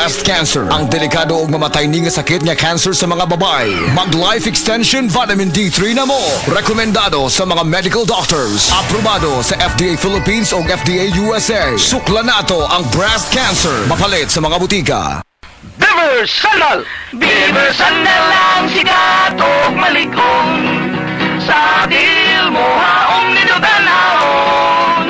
breast cancer. Ang delikado ug mamatay ni nga sakit nga cancer sa mga babae. Mag Life Extension Vitamin D3 na mo. Rekomendado sa mga medical doctors. Aprobado sa FDA Philippines ug FDA USA. Sukla nato ang breast cancer. Mapalit sa mga butika. Beaver Sandal! Beaver Sandal ang sikat o maligong sa dil mo haong ninuganahon.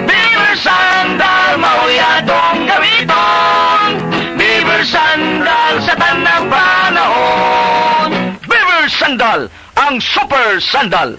Beaver Sandal mauyadong gamiton. Beaver Sandal sa tanang panahon. Beaver Sandal ang super sandal.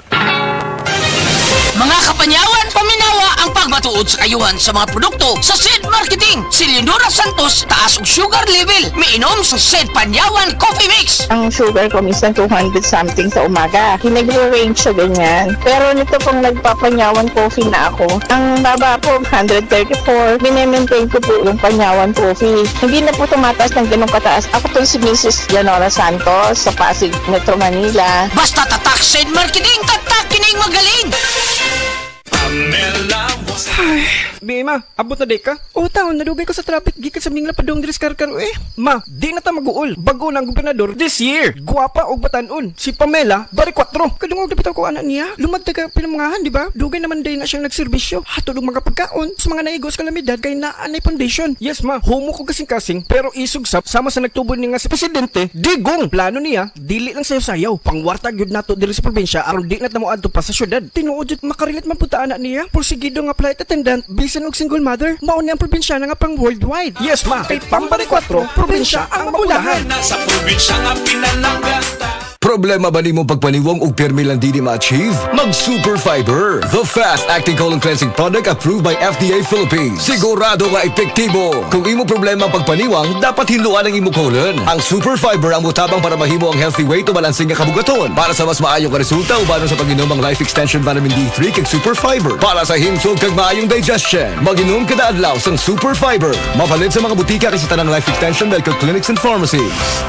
Mga kapanyawan, paminawa ang pagbatuod sa kayuhan sa mga produkto sa Seed Marketing. Si Leonora Santos, taas og sugar level. Miinom sa Seed Panyawan Coffee Mix. Ang sugar ko minsan 200 something sa umaga. Hinag-range siya ganyan. Pero nito pong nagpapanyawan coffee na ako, ang baba po 134. Minemaintain ko po yung panyawan coffee. Hindi na po tumataas ng ganun kataas. Ako po si Mrs. Leonora Santos sa Pasig, Metro Manila. Basta tatak Seed Marketing, tatak kining magaling. Bima, abot na day ka? O taon, nadugay ko sa traffic, gikan sa mingla padong diris karkaro eh. Ma, di na ta mag-uol. Bago na ang gobernador this year. Guwapa og batanon. Si Pamela, bari 4. Kadungog na bitaw ko anak niya. Lumagda ka pinamangahan, di ba? Dugay naman day na siyang nagserbisyo. Hatod og mga pagkaon sa mga naigos kalamidad kay naanay foundation. Yes ma, homo ko kasing-kasing, pero isugsap sama sa nagtubo ni nga si presidente, digong. Plano niya, dili lang sayaw-sayaw. Pangwarta gyud nato diri sa probinsya aron di na ta moadto pa sa syudad. Tinuod jud makarilit man punta anak niya. Porsigido nga flight attendant, bisan og single mother, mao ni ang probinsya nga pang worldwide. Yes ma, kay Pambari 4, probinsya ang mabulahan. Sa probinsya nga pinalangata. Problema ba nimo pagpaniwang ug permi lang di ma-achieve? Mag Super Fiber, the fast-acting colon cleansing product approved by FDA Philippines. Sigurado nga epektibo. Kung imo problema ang pagpaniwang, dapat hinluan ang imo colon. Ang Super Fiber ang mutabang para mahimo ang healthy way to balansing nga kabugaton. Para sa mas maayong nga resulta ubanon sa pag-inom ang Life Extension Vitamin D3 kag Super Fiber. Para sa himsog kag maayong digestion, mag-inom kada adlaw sang Super Fiber. Mapalit sa mga butika kay sa tanang Life Extension medical clinics and pharmacies.